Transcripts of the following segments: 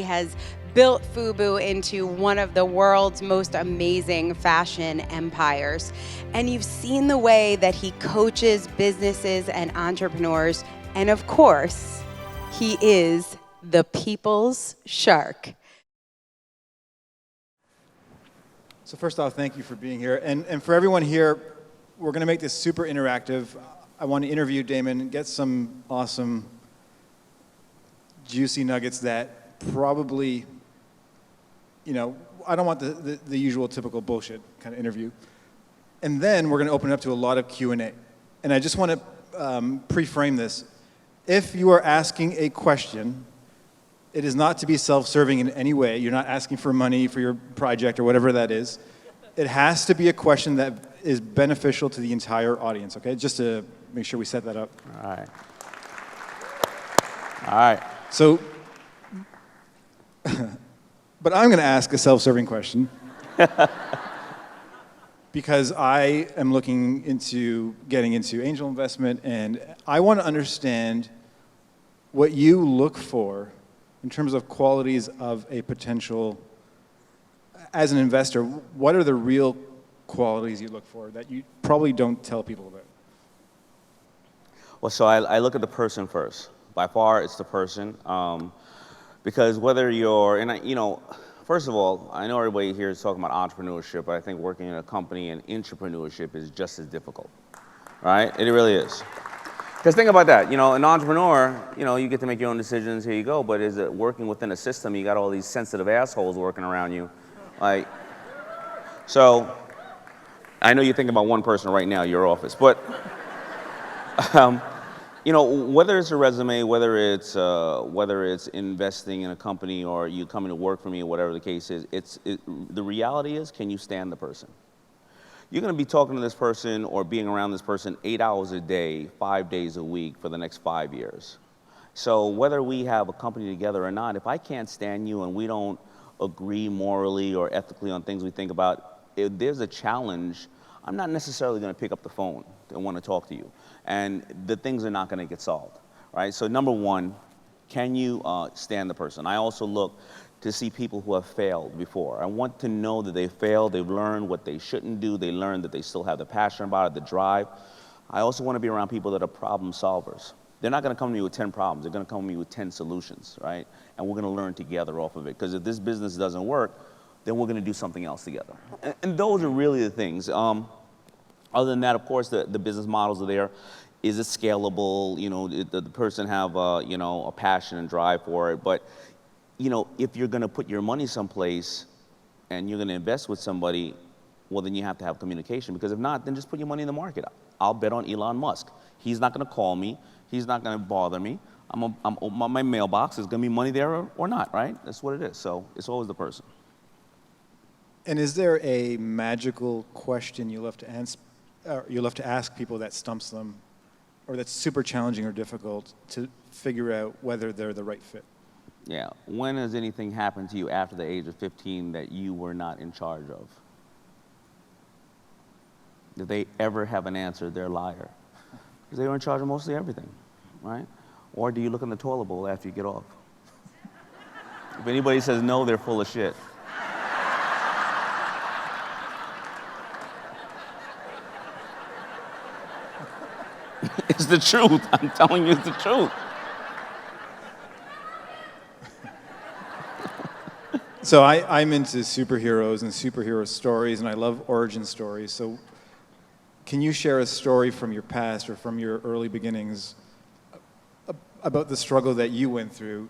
has built FUBU into one of the world's most amazing fashion empires. And you've seen the way that he coaches businesses and entrepreneurs. And of course, he is the people's shark. So first off, thank you for being here. And for everyone here, we're going to make this super interactive. I want to interview Daymond, get some awesome, juicy nuggets that probably, you know, I don't want the usual typical bullshit kind of interview. And then we're going to open it up to a lot of Q&A. And I just want to pre-frame this. If you are asking a question, it is not to be self-serving in any way. You're not asking for money for your project or whatever that is. It has to be a question that is beneficial to the entire audience, okay? Just to make sure we set that up. All right. All right. So, but I'm going to ask a self-serving question because I am looking into getting into angel investment, and I want to understand what you look for in terms of qualities of a potential, as an investor, what are the real qualities you look for that you probably don't tell people about? Well, so I look at the person first. By far, it's the person. Because whether you're, you know, first of all, I know everybody here is talking about entrepreneurship, but I think working in a company and entrepreneurship is just as difficult, right? It really is. Because think about that, you know, an entrepreneur, you know, you get to make your own decisions, here you go, but is it working within a system, you got all these sensitive assholes working around you, like, so, I know you're thinking about one person right now, your office, but, you know, whether it's a resume, whether it's investing in a company or you coming to work for me or whatever the case is, the reality is, can you stand the person? You're going to be talking to this person or being around this person 8 hours a day, 5 days a week for the next 5 years. So whether we have a company together or not, if I can't stand you and we don't agree morally or ethically on things we think about, if there's a challenge, I'm not necessarily going to pick up the phone and want to talk to you. And the things are not going to get solved, right? So number one, can you stand the person? I also look to see people who have failed before. I want to know that they failed, they've learned what they shouldn't do, they learned that they still have the passion about it, the drive. I also want to be around people that are problem solvers. They're not going to come to me with 10 problems, they're going to come to me with 10 solutions, right? And we're going to learn together off of it. Because if this business doesn't work, then we're going to do something else together. And those are really the things. Other than that, of course, the business models are there. Is it scalable? You know, the person have, you know, a passion and drive for it. But you know, if you're going to put your money someplace and you're going to invest with somebody, well, then you have to have communication. Because if not, then just put your money in the market. I'll bet on Elon Musk. He's not going to call me. He's not going to bother me. My mailbox is going to be money there or not, right? That's what it is. So it's always the person. And is there a magical question you love to ask people that stumps them, or that's super challenging or difficult to figure out whether they're the right fit? Yeah. When has anything happened to you after the age of 15 that you were not in charge of? Did they ever have an answer? They're a liar. Because they were in charge of mostly everything, right? Or do you look in the toilet bowl after you get off? If anybody says no, they're full of shit. It's the truth. I'm telling you it's the truth. So I'm into superheroes and superhero stories, and I love origin stories. So can you share a story from your past or from your early beginnings about the struggle that you went through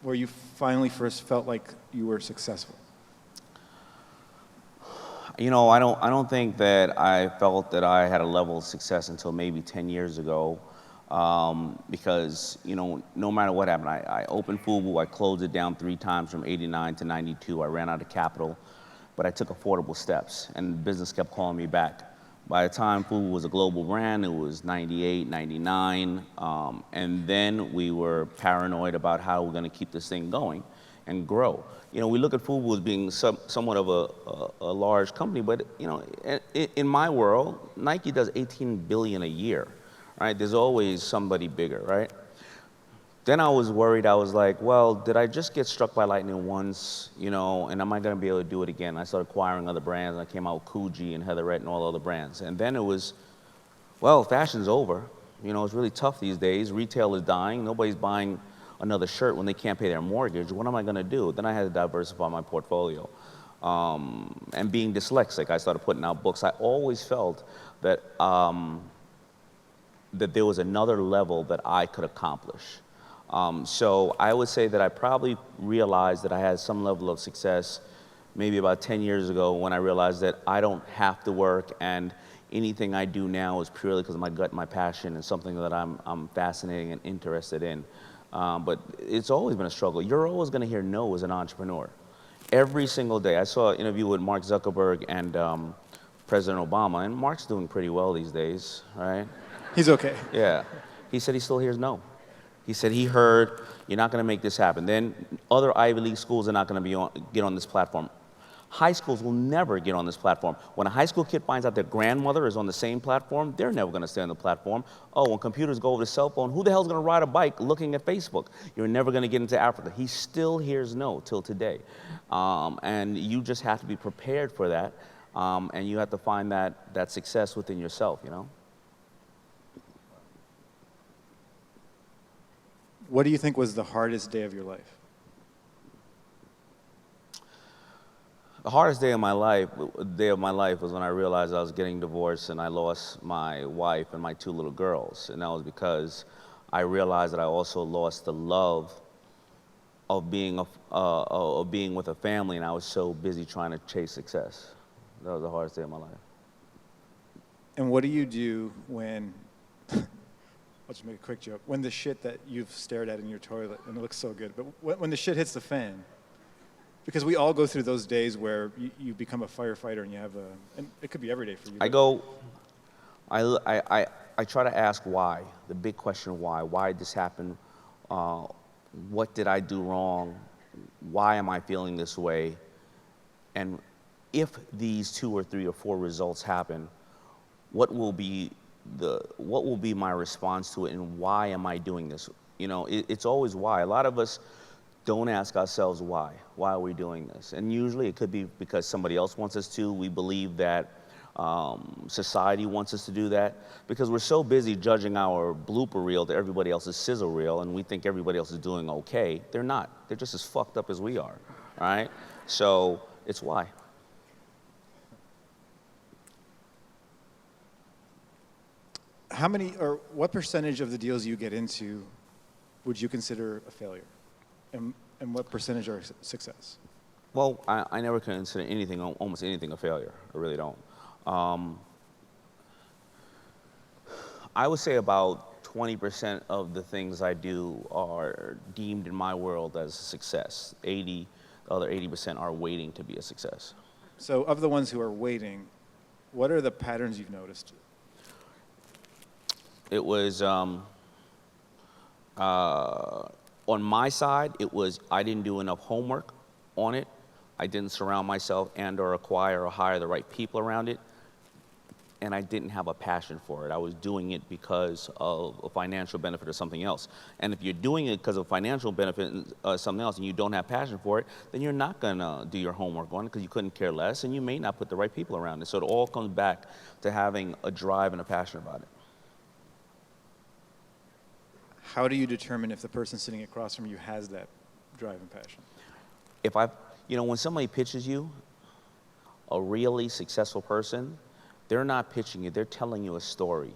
where you finally first felt like you were successful? You know, I don't think that I felt that I had a level of success until maybe 10 years ago. Because, you know, no matter what happened, I opened FUBU, I closed it down 3 times from 89 to 92. I ran out of capital, but I took affordable steps, and the business kept calling me back. By the time FUBU was a global brand, it was 98, 99, and then we were paranoid about how we're going to keep this thing going and grow. You know, we look at FUBU as being somewhat of a large company, but, you know, in my world, Nike does $18 billion a year. Right? There's always somebody bigger, right? Then I was worried. I was like, well, did I just get struck by lightning once, you know, and am I going to be able to do it again? I started acquiring other brands. I came out with Coogee and Heatherette and all other brands. And then it was, well, fashion's over. You know, it's really tough these days. Retail is dying. Nobody's buying another shirt when they can't pay their mortgage. What am I going to do? Then I had to diversify my portfolio. And being dyslexic, I started putting out books. I always felt that, that there was another level that I could accomplish. So I would say that I probably realized that I had some level of success maybe about 10 years ago when I realized that I don't have to work, and anything I do now is purely because of my gut, my passion, and something that I'm fascinated and interested in. But it's always been a struggle. You're always going to hear no as an entrepreneur. Every single day. I saw an interview with Mark Zuckerberg and President Obama, and Mark's doing pretty well these days, right? He's okay. Yeah. He said he still hears no. He said he heard, you're not going to make this happen. Then other Ivy League schools are not going to get on this platform. High schools will never get on this platform. When a high school kid finds out their grandmother is on the same platform, they're never going to stay on the platform. Oh, when computers go over to cell phone, who the hell's going to ride a bike looking at Facebook? You're never going to get into Africa. He still hears no till today. And you just have to be prepared for that. And you have to find that success within yourself, you know? What do you think was the hardest day of your life? The hardest day of my life was when I realized I was getting divorced and I lost my wife and my 2 little girls. And that was because I realized that I also lost the love of being with a family, and I was so busy trying to chase success. That was the hardest day of my life. And what do you do when, I'll just make a quick joke, when the shit that you've stared at in your toilet, and it looks so good, but when the shit hits the fan, because we all go through those days where you become a firefighter and you have and it could be every day for you. I try to ask why, the big question why did this happen, what did I do wrong, why am I feeling this way, and if these 2 or 3 or 4 results happen, what will be my response to it, and why am I doing this? You know, it's always why. A lot of us don't ask ourselves why. Why are we doing this? And usually it could be because somebody else wants us to. We believe that society wants us to do that, because we're so busy judging our blooper reel to everybody else's sizzle reel, and we think everybody else is doing okay. They're not. They're just as fucked up as we are, all right? So it's why. How many, or what percentage of the deals you get into would you consider a failure? And what percentage are success? Well, I never consider anything, almost anything, a failure. I really don't. I would say about 20% of the things I do are deemed in my world as a success. The other 80% are waiting to be a success. So of the ones who are waiting, what are the patterns you've noticed? It was, on my side, it was I didn't do enough homework on it. I didn't surround myself and or acquire or hire the right people around it. And I didn't have a passion for it. I was doing it because of a financial benefit or something else. And if you're doing it because of financial benefit and something else, and you don't have passion for it, then you're not gonna do your homework on it because you couldn't care less, and you may not put the right people around it. So it all comes back to having a drive and a passion about it. How do you determine if the person sitting across from you has that drive and passion? When somebody pitches you, a really successful person, they're not pitching you, they're telling you a story.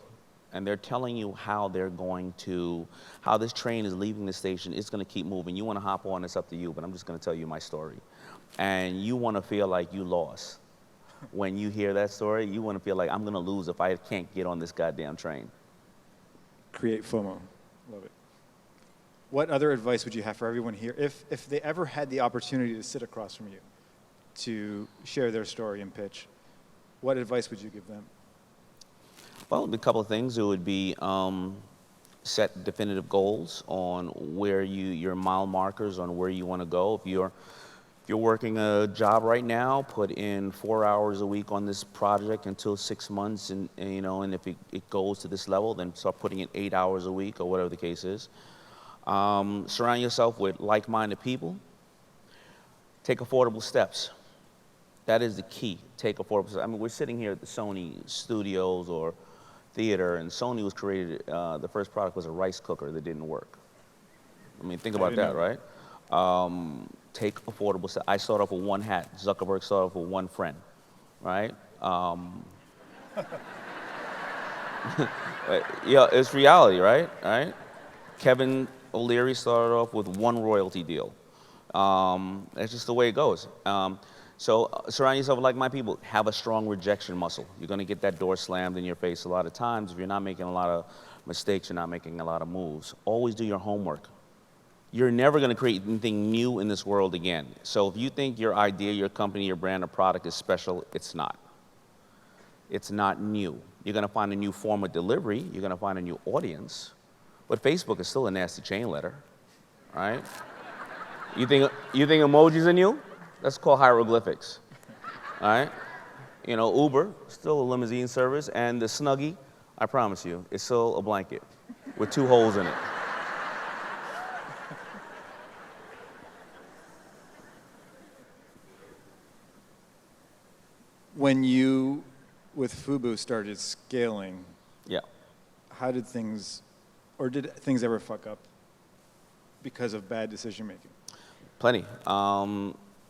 And they're telling you how how this train is leaving the station, it's gonna keep moving. You wanna hop on, it's up to you, but I'm just gonna tell you my story. And you wanna feel like you lost. When you hear that story, you wanna feel like I'm gonna lose if I can't get on this goddamn train. Create FOMO. Love it. What other advice would you have for everyone here if they ever had the opportunity to sit across from you to share their story and pitch? What advice would you give them? Well, a couple of things. It would be set definitive goals on where your mile markers on where you want to go. If you're working a job right now, put in 4 hours a week on this project until 6 months, and if it goes to this level, then start putting in 8 hours a week or whatever the case is. Surround yourself with like-minded people. Take affordable steps. That is the key. Take affordable steps. I mean, we're sitting here at the Sony studios or theater, and Sony was created, the first product was a rice cooker that didn't work. I mean, think about that, right? Take affordable steps. I started off with one hat. Zuckerberg started off with one friend, right? Yeah, it's reality, right? Kevin O'Leary started off with one royalty deal. That's just the way it goes. So surround yourself with like-minded people. Have a strong rejection muscle. You're going to get that door slammed in your face a lot of times. If you're not making a lot of mistakes, you're not making a lot of moves. Always do your homework. You're never going to create anything new in this world again. So if you think your idea, your company, your brand, or product is special, it's not. It's not new. You're going to find a new form of delivery. You're going to find a new audience. But Facebook is still a nasty chain letter, right? You think emojis are new? That's called hieroglyphics, all right? You know, Uber, still a limousine service, and the Snuggie, I promise you, it's still a blanket with 2 holes in it. When you, with FUBU, started scaling, Yeah. how did things, or did things ever fuck up because of bad decision making? Plenty.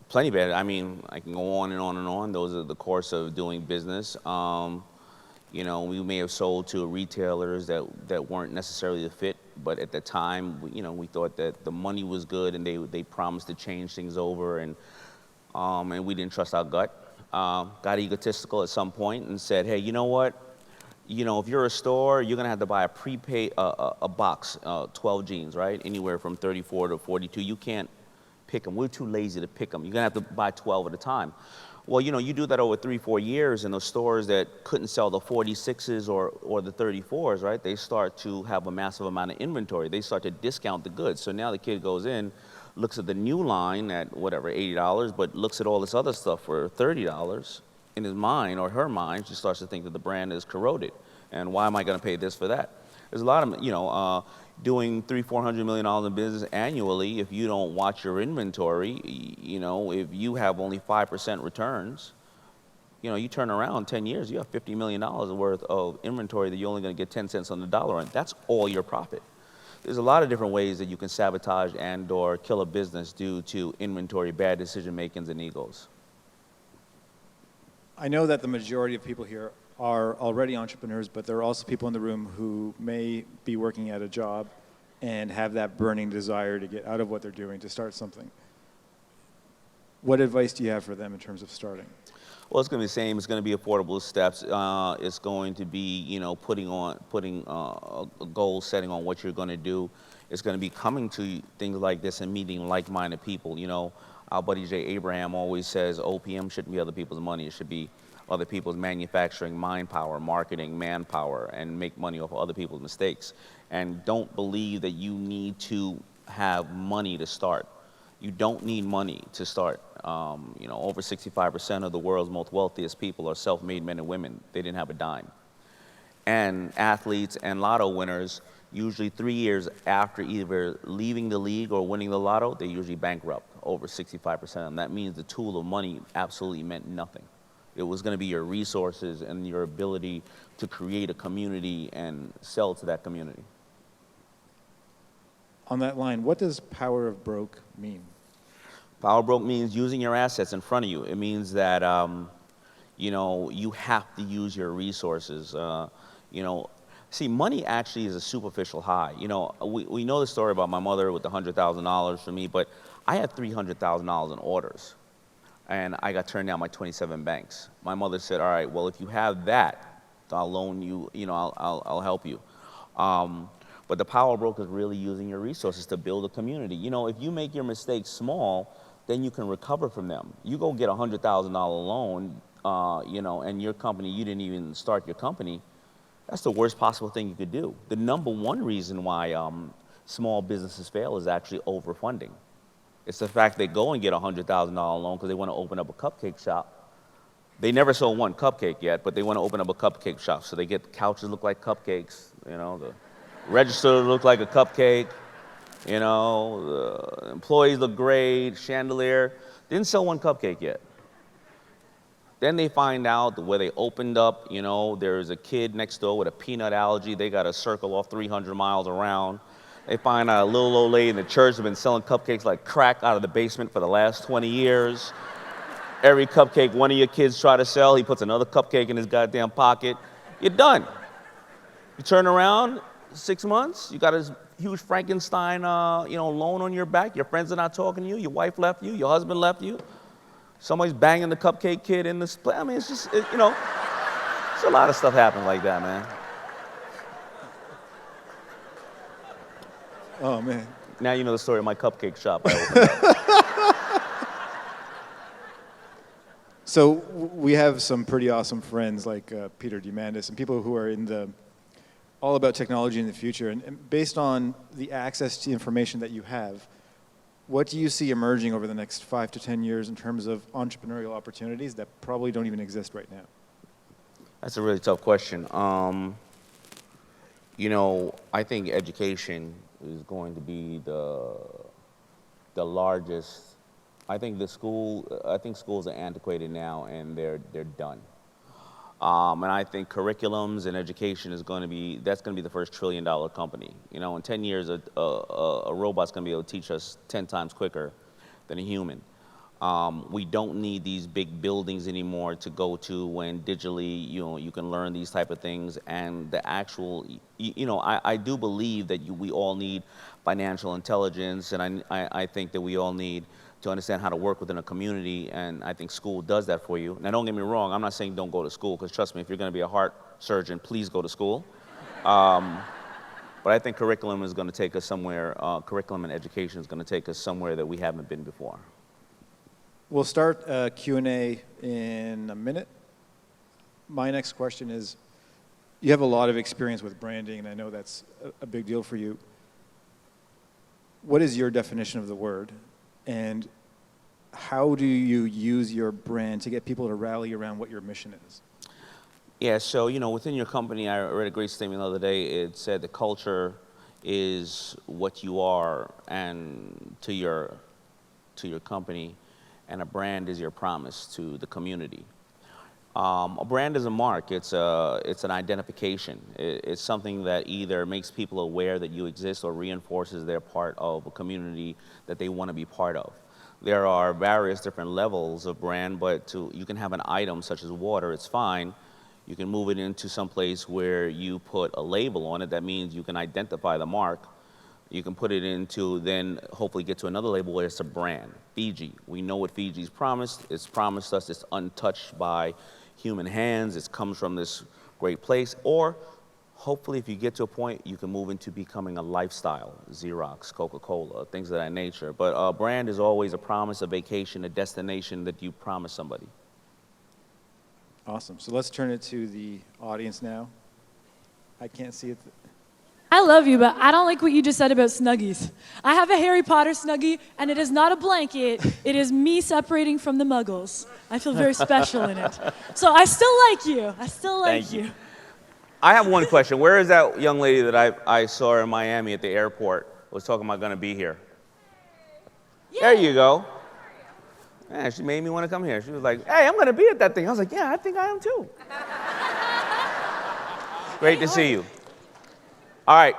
Plenty bad. I mean, I can go on and on and on. Those are the course of doing business. You know, we may have sold to retailers that weren't necessarily the fit, but at the time, you know, we thought that the money was good and they promised to change things over, and we didn't trust our gut. Got egotistical at some point and said, hey, you know what? You know, if you're a store, you're gonna have to buy a prepaid, a box, 12 jeans, right? Anywhere from 34 to 42. You can't pick them. We're too lazy to pick them. You're gonna have to buy 12 at a time. Well, you know, you do that over 3-4 years, and those stores that couldn't sell the 46s or the 34s, right? They start to have a massive amount of inventory. They start to discount the goods. So now the kid goes in, looks at the new line at whatever, $80, but looks at all this other stuff for $30. In his mind or her mind, she starts to think that the brand is corroded. And why am I gonna pay this for that? There's a lot of, you know, doing $300-400 million in business annually, if you don't watch your inventory, you know, if you have only 5% returns, you know, you turn around 10 years, you have $50 million worth of inventory that you're only gonna get 10 cents on the dollar on. That's all your profit. There's a lot of different ways that you can sabotage and or kill a business due to inventory, bad decision makings, and egos. I know that the majority of people here are already entrepreneurs, but there are also people in the room who may be working at a job and have that burning desire to get out of what they're doing to start something. What advice do you have for them in terms of starting? Well, it's going to be the same. It's going to be affordable steps. It's going to be, you know, putting a goal setting on what you're going to do. It's going to be coming to things like this and meeting like-minded people. You know, our buddy Jay Abraham always says OPM shouldn't be other people's money. It should be other people's manufacturing, mind power, marketing, manpower, and make money off of other people's mistakes. And don't believe that you need to have money to start. You don't need money to start. You know, over 65% of the world's most wealthiest people are self-made men and women. They didn't have a dime. And athletes and lotto winners, usually 3 years after either leaving the league or winning the lotto, they usually bankrupt, over 65% of them. That means the tool of money absolutely meant nothing. It was going to be your resources and your ability to create a community and sell to that community. On that line, what does power of broke mean? Power broke means using your assets in front of you. It means that, you know, you have to use your resources. You know, see, money actually is a superficial high. You know, we know the story about my mother with the $100,000 for me, but I had $300,000 in orders. And I got turned down by 27 banks. My mother said, all right, well, if you have that, I'll loan you, you know, I'll help you. But the power broker is really using your resources to build a community. You know, if you make your mistakes small, then you can recover from them. You go get a $100,000 loan, you know, and your company, you didn't even start your company, that's the worst possible thing you could do. The number one reason why small businesses fail is actually overfunding. It's the fact they go and get a $100,000 loan because they want to open up a cupcake shop. They never sold one cupcake yet, but they want to open up a cupcake shop. So they get couches look like cupcakes, you know, the register look like a cupcake, You know, the employees look great, chandelier. Didn't sell one cupcake yet. Then they find out that where they opened up, you know, there's a kid next door with a peanut allergy. They got to circle off 300 miles around. They find out a little old lady in the church has been selling cupcakes like crack out of the basement for the last 20 years. Every cupcake one of your kids try to sell, he puts another cupcake in his goddamn pocket. You're done. You turn around, 6 months, you got this huge Frankenstein, loan on your back. Your friends are not talking to you. Your wife left you. Your husband left you. Somebody's banging the cupcake kid in the split. I mean, it's just, it's a lot of stuff happening like that, man. Oh, man. Now you know the story of my cupcake shop I opened up. So we have some pretty awesome friends like Peter Diamandis and people who are all about technology in the future. And based on the access to information that you have, what do you see emerging over the next 5 to 10 years in terms of entrepreneurial opportunities that probably don't even exist right now? That's a really tough question. I think education is going to be the largest. I think schools are antiquated now, and they're done. And I think curriculums and education that's going to be the first $1 trillion company. You know, in 10 years, a robot's going to be able to teach us 10 times quicker than a human. We don't need these big buildings anymore to go to when digitally, you can learn these type of things. And the actual, I do believe that we all need financial intelligence, and I think that we all need to understand how to work within a community, and I think school does that for you. Now, don't get me wrong, I'm not saying don't go to school, because trust me, if you're going to be a heart surgeon, please go to school. But I think curriculum is going to take us somewhere, curriculum and education is going to take us somewhere that we haven't been before. We'll start Q&A in a minute. My next question is, you have a lot of experience with branding, and I know that's a big deal for you. What is your definition of the word? And how do you use your brand to get people to rally around what your mission is? Yeah, so, within your company, I read a great statement the other day. It said the culture is what you are and to your company, and a brand is your promise to the community. A brand is a mark. It's an identification. It's something that either makes people aware that you exist or reinforces they're part of a community that they want to be part of. There are various different levels of brand, but you can have an item such as water, it's fine. You can move it into some place where you put a label on it. That means you can identify the mark. You can put it into, then hopefully get to another label where it's a brand. Fiji, we know what Fiji's promised. It's promised us it's untouched by human hands. It comes from this great place. Or hopefully if you get to a point, you can move into becoming a lifestyle. Xerox, Coca-Cola, things of that nature. But a brand is always a promise, a vacation, a destination that you promise somebody. Awesome. So let's turn it to the audience now. I can't see it. I love you, but I don't like what you just said about Snuggies. I have a Harry Potter Snuggie, and it is not a blanket. It is me separating from the Muggles. I feel very special in it. So I still like you. I still like you. I have one question. Where is that young lady that I saw in Miami at the airport was talking about going to be here? Yay. There you go. Yeah, she made me want to come here. She was like, hey, I'm going to be at that thing. I was like, yeah, I think I am too. Great to see you. All right.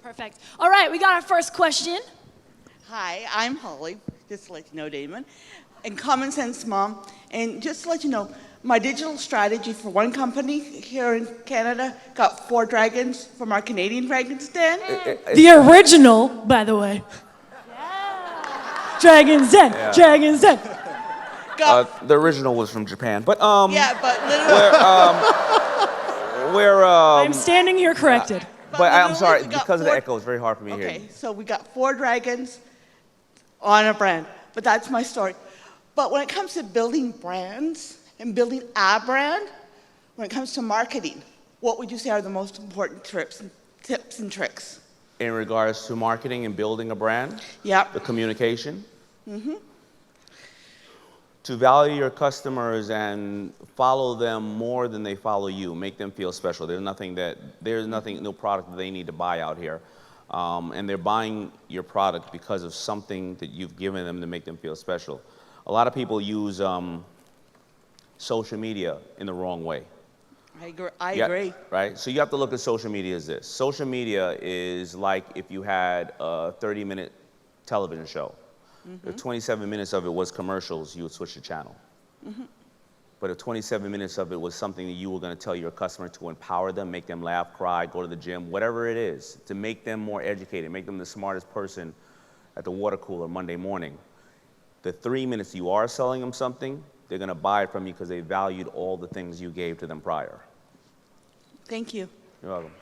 Perfect. All right, we got our first question. Hi, I'm Holly, just to let you know, Daymond, and Common Sense Mom. And just to let you know, my digital strategy for one company here in Canada got 4 dragons from our Canadian Dragons Den. The original, by the way. Yeah. Dragon's Den, yeah. Dragon's Den. The original was from Japan, but yeah, but literally. I'm standing here corrected. But I'm sorry, because of the echo, it's very hard for me to hear you. Okay, so we got 4 dragons on a brand, but that's my story. But when it comes to building brands and building a brand, when it comes to marketing, what would you say are the most important tips and tricks? In regards to marketing and building a brand? Yep. The communication? Mm-hmm. To value your customers and follow them more than they follow you. Make them feel special. There's no product that they need to buy out here. and they're buying your product because of something that you've given them to make them feel special. A lot of people use social media in the wrong way. I agree. Right? So you have to look at social media as this. Social media is like if you had a 30-minute television show. If 27 minutes of it was commercials, you would switch the channel. But if 27 minutes of it was something that you were going to tell your customer to empower them, make them laugh, cry, go to the gym, whatever it is, to make them more educated, make them the smartest person at the water cooler Monday morning, the 3 minutes you are selling them something, they're going to buy it from you because they valued all the things you gave to them prior. Thank you. You're welcome.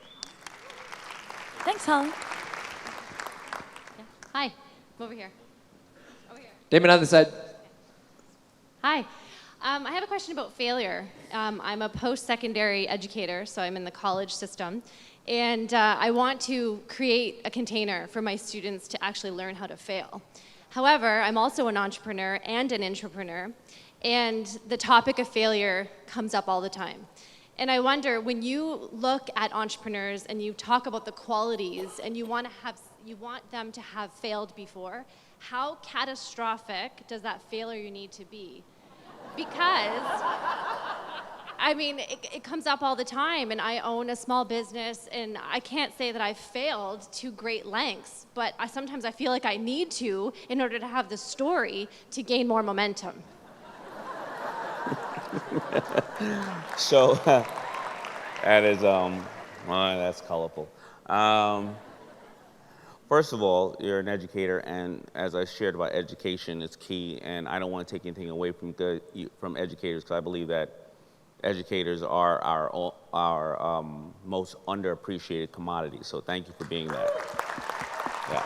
Thanks, Holly. Yeah. Hi, I'm over here. Over here. Daymond on the side. Hi. I have a question about failure. I'm a post-secondary educator, so I'm in the college system. And I want to create a container for my students to actually learn how to fail. However, I'm also an entrepreneur and an intrapreneur, and the topic of failure comes up all the time. And I wonder, when you look at entrepreneurs and you talk about the qualities and you want them to have failed before, how catastrophic does that failure need to be? Because, I mean, it comes up all the time, and I own a small business, and I can't say that I've failed to great lengths, but sometimes I feel like I need to in order to have the story to gain more momentum. So that is, that's colorful. First of all, you're an educator, and as I shared about education, it's key, and I don't want to take anything away from educators, because I believe that educators are our most underappreciated commodity. So thank you for being that. Yeah.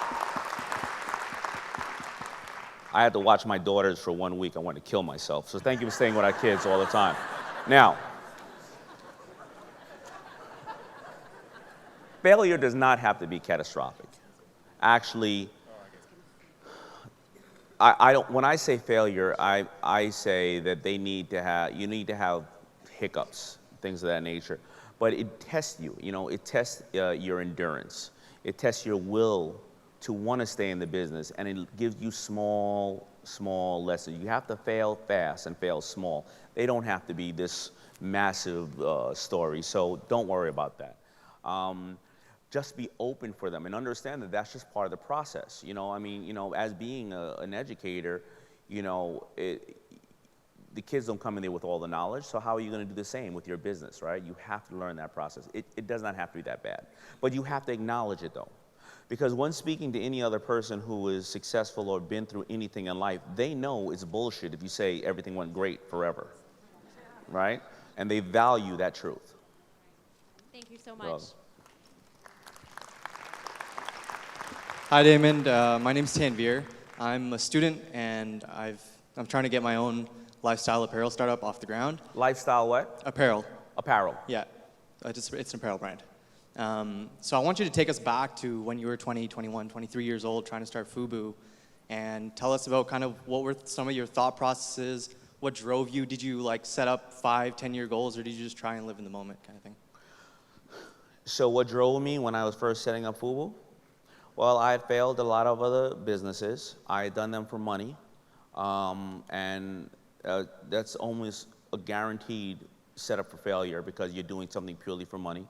I had to watch my daughters for 1 week. I wanted to kill myself. So thank you for staying with our kids all the time. Now, failure does not have to be catastrophic. Actually, I don't. When I say failure, I say that you need to have hiccups, things of that nature. But it tests you. You know, it tests your endurance. It tests your will to want to stay in the business, and it gives you small lessons. You have to fail fast and fail small. They don't have to be this massive story. So don't worry about that. Just be open for them and understand that that's just part of the process. You know, I mean, you know, as being an educator, you know, the kids don't come in there with all the knowledge, so how are you going to do the same with your business, right? You have to learn that process. It does not have to be that bad, but you have to acknowledge it, though. Because when speaking to any other person who is successful or been through anything in life, they know it's bullshit if you say everything went great forever, right? And they value that truth. Thank you so much. Hi, Daymond. My name's Tanvir. I'm a student, and I'm trying to get my own lifestyle apparel startup off the ground. Lifestyle what? Apparel. Apparel. Yeah. It's an apparel brand. So I want you to take us back to when you were 20, 21, 23 years old trying to start FUBU, and tell us about kind of what were some of your thought processes, what drove you. Did you like set up 5, 10-year goals, or did you just try and live in the moment kind of thing? So what drove me when I was first setting up FUBU? Well, I had failed a lot of other businesses. I had done them for money, and that's almost a guaranteed setup for failure because you're doing something purely for money.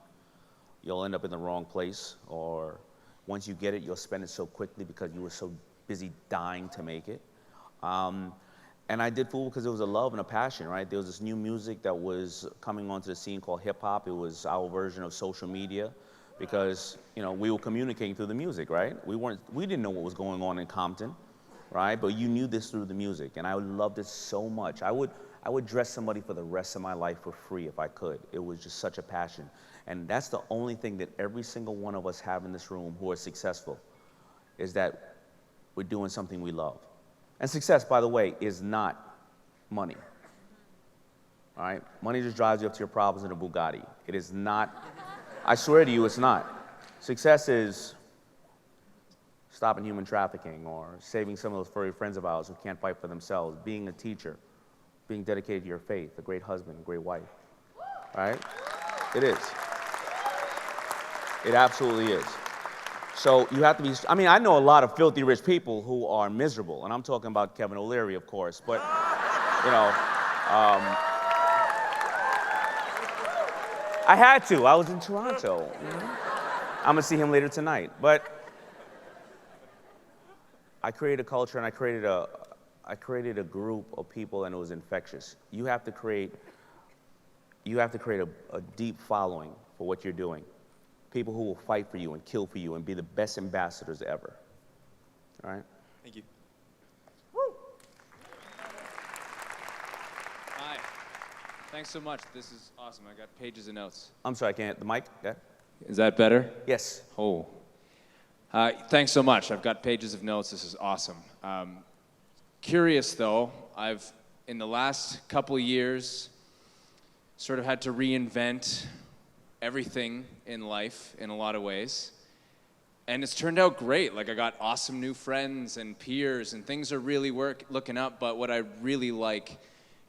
You'll end up in the wrong place, or once you get it, you'll spend it so quickly because you were so busy dying to make it. And I did FUBU because it was a love and a passion, right? There was this new music that was coming onto the scene called hip hop. It was our version of social media, because you know we were communicating through the music, right? We didn't know what was going on in Compton, right? But you knew this through the music, and I loved it so much. I would dress somebody for the rest of my life for free if I could. It was just such a passion, and that's the only thing that every single one of us have in this room who are successful, is that we're doing something we love. And success, by the way, is not money. All right? Money just drives you up to your problems in a Bugatti. It is not. I swear to you, it's not. Success is stopping human trafficking, or saving some of those furry friends of ours who can't fight for themselves, being a teacher, being dedicated to your faith, a great husband, a great wife. Right? It is. It absolutely is. So you have to be, I mean, I know a lot of filthy rich people who are miserable, and I'm talking about Kevin O'Leary, of course, but, you know, I had to. I was in Toronto. I'm gonna see him later tonight. But I created a culture, and I created a group of people, and it was infectious. You have to create a deep following for what you're doing. People who will fight for you and kill for you and be the best ambassadors ever. All right? Thank you. Hi. Thanks so much. This is awesome. I got pages of notes. I'm sorry, I can't. The mic? Yeah? Is that better? Yes. Oh. Thanks so much. I've got pages of notes. This is awesome. Curious though, I've, in the last couple of years, sort of had to reinvent everything in life in a lot of ways. And it's turned out great. Like, I got awesome new friends and peers, and things are really looking up, but what I really like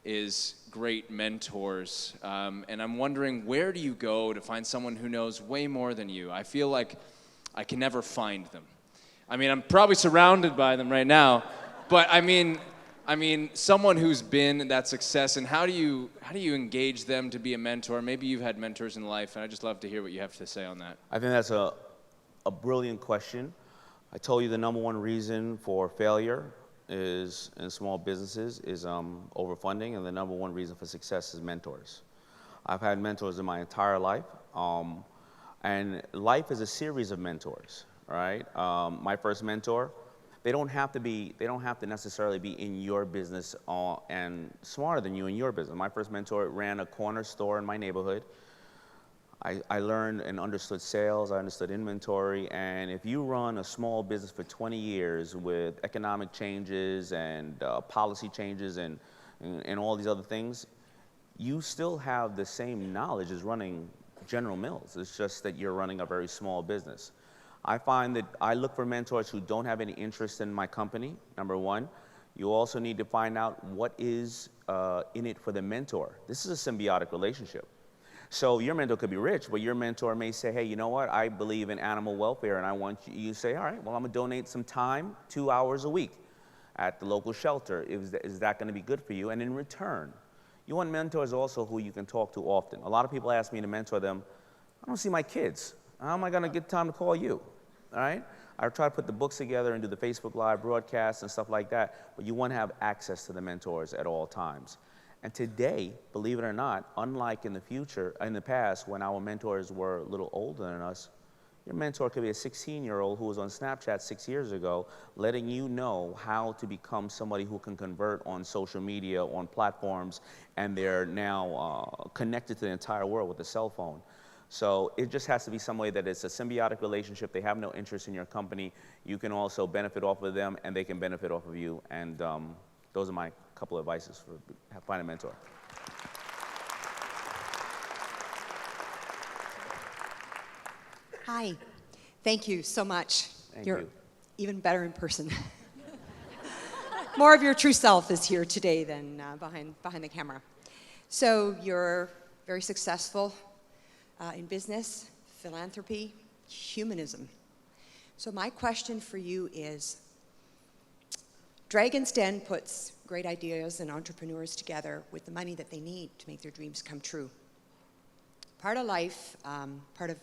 is great mentors. And I'm wondering, where do you go to find someone who knows way more than you? I feel like I can never find them. I mean, I'm probably surrounded by them right now, but I mean, someone who's been that success, and how do you engage them to be a mentor? Maybe you've had mentors in life, and I'd just love to hear what you have to say on that. I think that's a brilliant question. I told you the number one reason for failure is in small businesses is overfunding, and the number one reason for success is mentors. I've had mentors in my entire life, and life is a series of mentors, right? My first mentor, they don't have to necessarily be in your business and smarter than you in your business. My first mentor ran a corner store in my neighborhood. I learned and understood sales, I understood inventory, and if you run a small business for 20 years with economic changes and policy changes and all these other things, you still have the same knowledge as running General Mills. It's just that you're running a very small business. I find that I look for mentors who don't have any interest in my company, number one. You also need to find out what is in it for the mentor. This is a symbiotic relationship. So your mentor could be rich, but your mentor may say, hey, you know what, I believe in animal welfare, and I want you to say, all right, well, I'm gonna donate some time, 2 hours a week at the local shelter. Is that gonna be good for you? And in return, you want mentors also who you can talk to often. A lot of people ask me to mentor them. I don't see my kids. How am I gonna get time to call you, all right? I try to put the books together and do the Facebook Live broadcasts and stuff like that, but you wanna have access to the mentors at all times. And today, believe it or not, unlike in the past when our mentors were a little older than us, your mentor could be a 16-year-old who was on Snapchat 6 years ago, letting you know how to become somebody who can convert on social media, on platforms, and they're now connected to the entire world with a cell phone. So it just has to be some way that it's a symbiotic relationship. They have no interest in your company. You can also benefit off of them, and they can benefit off of you. And those are my couple of advices for finding a mentor. Hi, thank you so much. You're even better in person. More of your true self is here today than behind the camera. So you're very successful in business, philanthropy, humanism. So my question for you is, Dragon's Den puts great ideas and entrepreneurs together with the money that they need to make their dreams come true. Part of life, part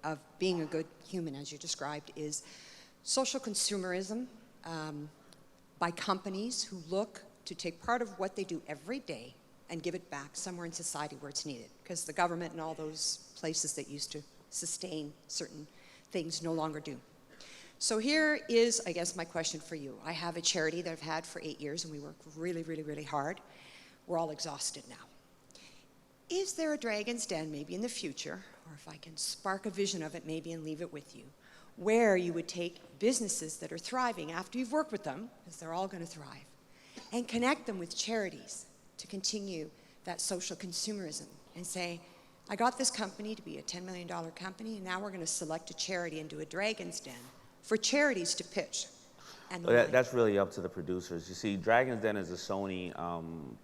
of being a good human, as you described, is social consumerism by companies who look to take part of what they do every day and give it back somewhere in society where it's needed, because the government and all those places that used to sustain certain things no longer do. So here is, I guess, my question for you. I have a charity that I've had for 8 years, and we work really, really, really hard. We're all exhausted now. Is there a Dragon's Den maybe in the future, or if I can spark a vision of it maybe and leave it with you, where you would take businesses that are thriving after you've worked with them, because they're all going to thrive, and connect them with charities to continue that social consumerism and say, I got this company to be a $10 million company, and now we're going to select a charity and do a Dragon's Den for charities to pitch. and the Well, money. that's really up to the producers. You see, Dragon's Den is a Sony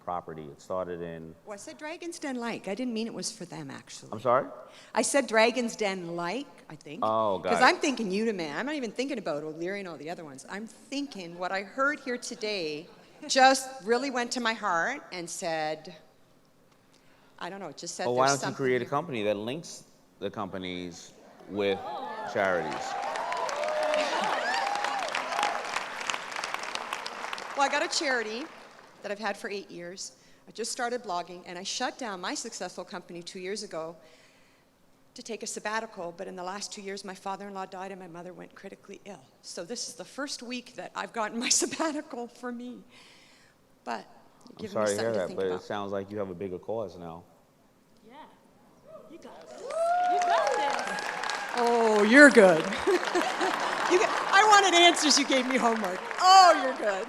property. It started in. Oh, I said Dragon's Den like. I didn't mean it was for them, actually. I'm sorry? I said Dragon's Den like, I think. Oh, got Because it. I'm thinking Uniman. I'm not even thinking about O'Leary and all the other ones. I'm thinking what I heard here today just really went to my heart and said, I don't know, it just said Well, why there's don't you something create a here. company that links the companies with charities? Well, I got a charity that I've had for 8 years. I just started blogging, and I shut down my successful company 2 years ago to take a sabbatical, but in the last 2 years, my father-in-law died and my mother went critically ill. So this is the first week that I've gotten my sabbatical for me. But I'm give me sorry to hear something to that, think but about. it sounds like you have a bigger cause now. Yeah. You got this. You got this. Oh, you're good. I wanted answers, you gave me homework. Oh, you're good.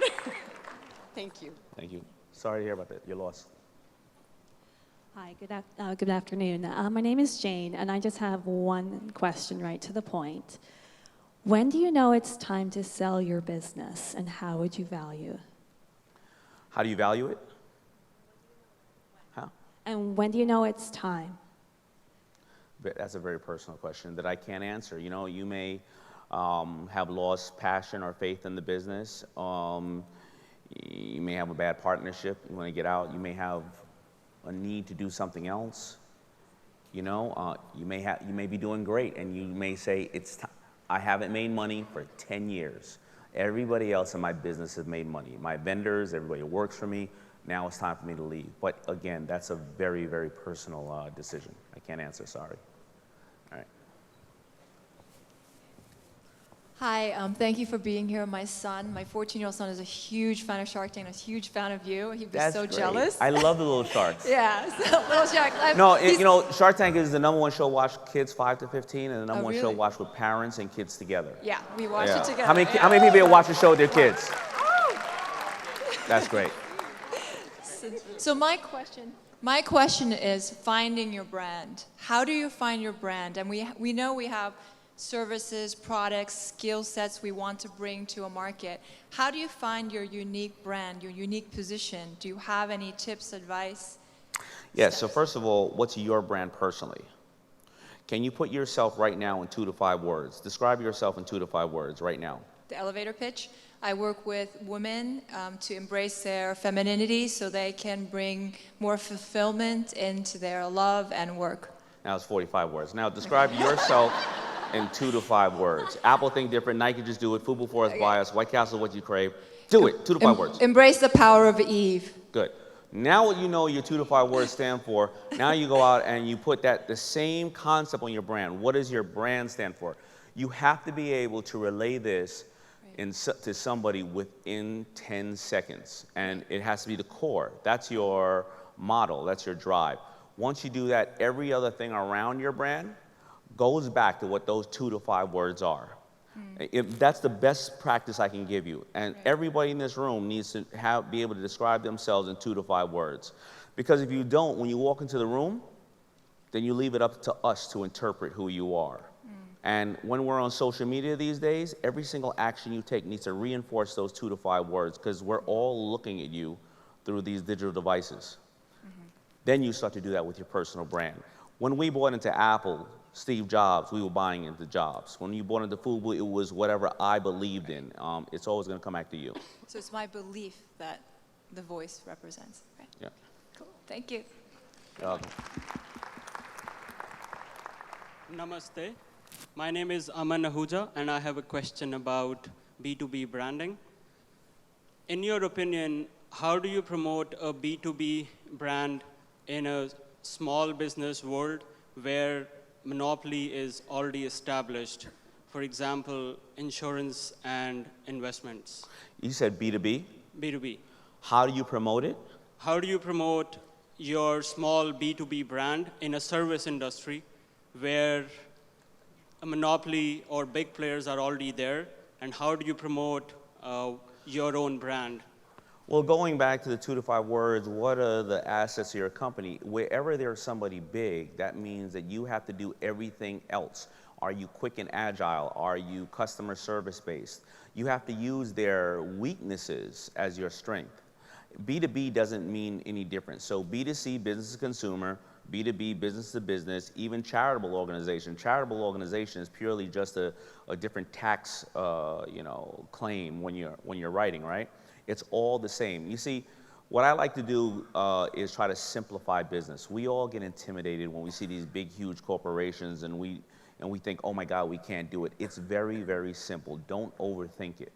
Thank you. Thank you. Sorry to hear about that. Your loss. Hi, good afternoon. My name is Jane, and I just have one question right to the point. When do you know it's time to sell your business, and how would you value? How do you value it? How? And when do you know it's time? That's a very personal question that I can't answer. You know, you may have lost passion or faith in the business. You may have a bad partnership. You want to get out. You may have a need to do something else. You know, you may be doing great, and you may say, I haven't made money for 10 years. Everybody else in my business has made money. My vendors, everybody who works for me. Now it's time for me to leave. But again, that's a very, very personal decision. I can't answer, sorry. All right. Hi, thank you for being here. My son, my 14-year-old son, is a huge fan of Shark Tank and a huge fan of you. He'd be That's so great. jealous. I love the little sharks. Yeah, so little Shark. No, you know, Shark Tank is the #1 show watched kids 5 to 15, and the #1 show really? watched with parents and kids together. Yeah, we watch Yeah. it together. How many people here watch the show with their kids? That's great. So my question is finding your brand. How do you find your brand? And we know we have services, products, skill sets we want to bring to a market. How do you find your unique brand, your unique position? Do you have any tips, advice? Yes, so first of all, what's your brand personally? Can you put yourself right now in 2 to 5 words? Describe yourself in 2 to 5 words right now. The elevator pitch. I work with women to embrace their femininity so they can bring more fulfillment into their love and work. Now it's 45 words. Now describe yourself in 2 to 5 words. Apple think different, Nike just do it, Fubu Forest bias, White Castle what you crave. Do it, 2 to 5 words. Embrace the power of Eve. Good. Now what you know your 2 to 5 words stand for, now you go out and you put the same concept on your brand. What does your brand stand for? You have to be able to relay this to somebody within 10 seconds. And it has to be the core. That's your model, that's your drive. Once you do that, every other thing around your brand goes back to what those 2 to 5 words are. That's the best practice I can give you. And everybody in this room needs to be able to describe themselves in 2 to 5 words. Because if you don't, when you walk into the room, then you leave it up to us to interpret who you are. And when we're on social media these days, every single action you take needs to reinforce those 2 to 5 words because we're all looking at you through these digital devices. Then you start to do that with your personal brand. When we bought into Apple, Steve Jobs, we were buying into Jobs. When you bought into Fubu, it was whatever I believed in. It's always going to come back to you. So it's my belief that the voice represents. Right? Yeah. Cool. Thank you. You're welcome. Namaste. My name is Aman Ahuja, and I have a question about B2B branding. In your opinion, how do you promote a B2B brand in a small business world where monopoly is already established? For example, insurance and investments. You said B2B? B2B. How do you promote it? How do you promote your small B2B brand in a service industry where a monopoly or big players are already there? And how do you promote your own brand? Well, going back to the 2 to 5 words, what are the assets of your company? Wherever there's somebody big, that means that you have to do everything else. Are you quick and agile? Are you customer service based? You have to use their weaknesses as your strength. B2B doesn't mean any different. So B2C, business to consumer, B2B, business to business, even charitable organization. Charitable organization is purely just a different tax, claim when you're writing, right? It's all the same. You see, what I like to do is try to simplify business. We all get intimidated when we see these big, huge corporations and we think, oh my God, we can't do it. It's very, very simple. Don't overthink it.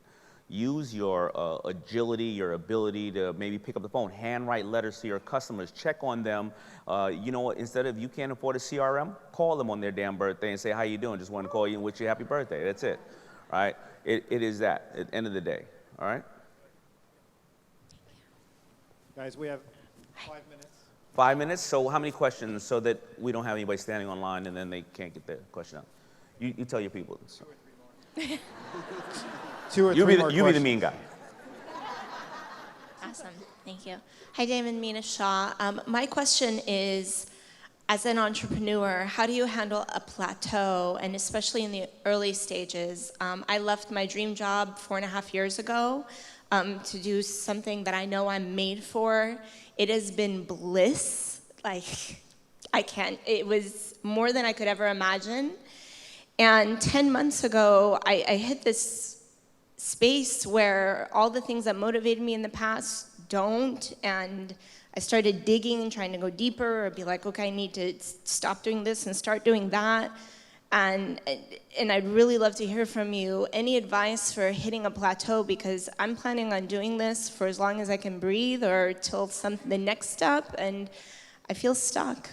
Use your agility, your ability to maybe pick up the phone, handwrite letters to your customers, check on them. You know what, instead of you can't afford a CRM, call them on their damn birthday and say, how you doing? Just want to call you and wish you a happy birthday. That's it, right? It is that at the end of the day, all right? Guys, we have 5 minutes. 5 minutes, so how many questions so that we don't have anybody standing online and then they can't get their question out? You tell your people. So. 2 or 3 more questions. You be the mean guy. Awesome, thank you. Hi, Daymond, Mina Shah. My question is, as an entrepreneur, how do you handle a plateau, and especially in the early stages? I left my dream job 4.5 years ago to do something that I know I'm made for. It has been bliss. Like, it was more than I could ever imagine. And 10 months ago, I hit this space where all the things that motivated me in the past don't, and I started digging and trying to go deeper, or be like, okay, I need to stop doing this and start doing that. And I'd really love to hear from you. Any advice for hitting a plateau? Because I'm planning on doing this for as long as I can breathe, or till the next step, and I feel stuck.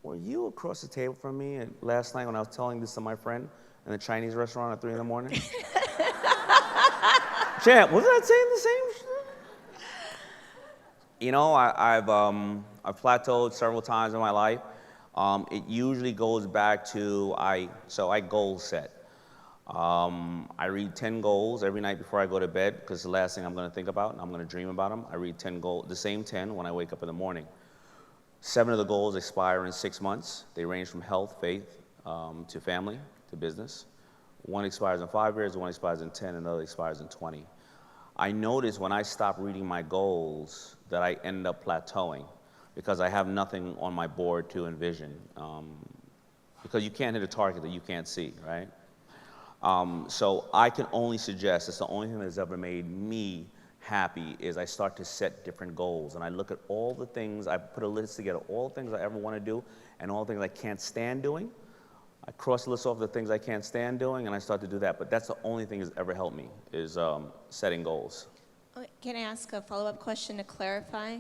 Were you across the table from me last night when I was telling this to my friend in the Chinese restaurant at 3 in the morning? Champ, wasn't I saying the same shit? You know, I've plateaued several times in my life. It usually goes back to, I goal set. I read 10 goals every night before I go to bed, because it's the last thing I'm going to think about, and I'm going to dream about them. I read 10 goals, the same 10 when I wake up in the morning. 7 of the goals expire in 6 months. They range from health, faith, to family, to business. 1 expires in 5 years, 1 expires in 10, and another expires in 20. I notice when I stop reading my goals that I end up plateauing, because I have nothing on my board to envision. Because you can't hit a target that you can't see, right? So I can only suggest, it's the only thing that's ever made me happy, is I start to set different goals, and I look at all the things, I put a list together, all the things I ever want to do, and all the things I can't stand doing. I cross the list off the things I can't stand doing, and I start to do that. But that's the only thing that's ever helped me, is setting goals. Can I ask a follow-up question to clarify?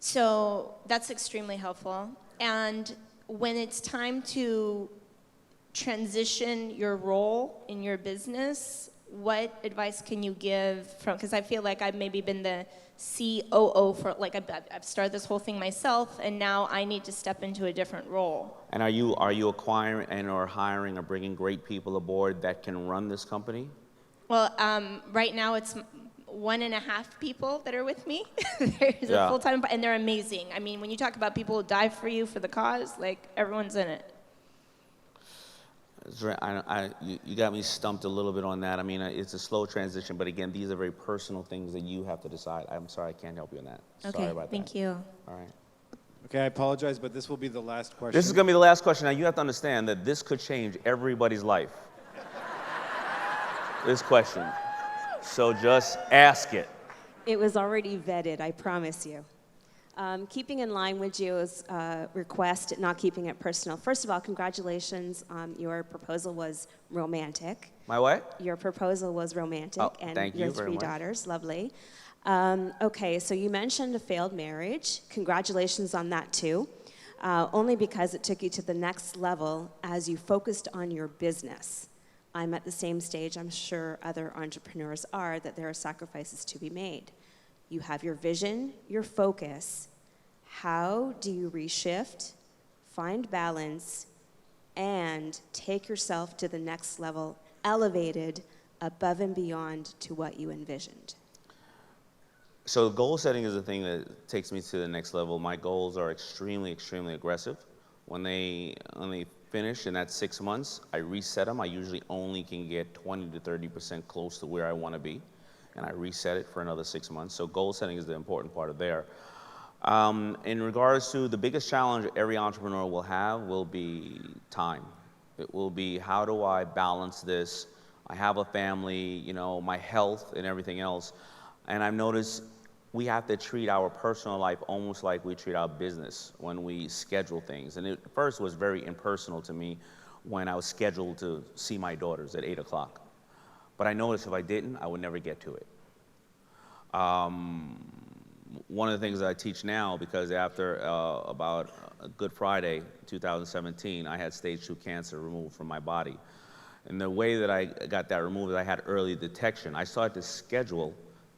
So that's extremely helpful. And when it's time to transition your role in your business, what advice can you give from, because I feel like I've maybe been the COO for, like, I've started this whole thing myself, and now I need to step into a different role. And are you acquiring and or hiring or bringing great people aboard that can run this company? Well, right now it's 1.5 people that are with me. There's a full-time, and they're amazing. I mean, when you talk about people who die for you for the cause, like, everyone's in it. You got me stumped a little bit on that. I mean, it's a slow transition, but again, these are very personal things that you have to decide. I'm sorry, I can't help you in that. Okay, sorry about thank that. you. All right. Okay, I apologize, but this will be the last question. This is going to be the last question. Now, you have to understand that this could change everybody's life. This question. So just ask it. It was already vetted, I promise you. Keeping in line with Gio's request, not keeping it personal. First of all, congratulations. Your proposal was romantic. My what? Your proposal was romantic. Oh, and thank you your very 3 much. daughters, lovely. Okay, so you mentioned a failed marriage. Congratulations on that too. Only because it took you to the next level as you focused on your business. I'm at the same stage, I'm sure other entrepreneurs are, that there are sacrifices to be made. You have your vision, your focus. How do you reshift, find balance, and take yourself to the next level, elevated above and beyond to what you envisioned? So goal setting is the thing that takes me to the next level. My goals are extremely, extremely aggressive. When they finish in that 6 months, I reset them. I usually only can get 20 to 30% close to where I want to be, and I reset it for another 6 months. So goal setting is the important part of there. In regards to the biggest challenge every entrepreneur will have will be time. It will be, how do I balance this? I have a family, you know, my health and everything else. And I've noticed we have to treat our personal life almost like we treat our business when we schedule things. And it first was very impersonal to me when I was scheduled to see my daughters at 8 o'clock. But I noticed if I didn't, I would never get to it. One of the things that I teach now, because after about Good Friday 2017, I had stage 2 cancer removed from my body. And the way that I got that removed is I had early detection. I started to schedule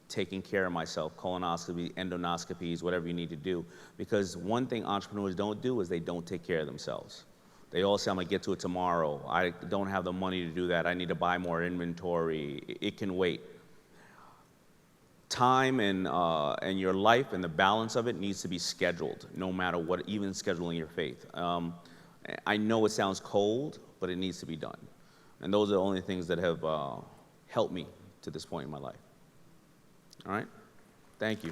taking care of myself, colonoscopy, endoscopies, whatever you need to do. Because one thing entrepreneurs don't do is they don't take care of themselves. They all say, I'm gonna get to it tomorrow. I don't have the money to do that. I need to buy more inventory. It can wait. Time and your life and the balance of it needs to be scheduled, no matter what, even scheduling your faith. I know it sounds cold, but it needs to be done. And those are the only things that have helped me to this point in my life. All right? Thank you.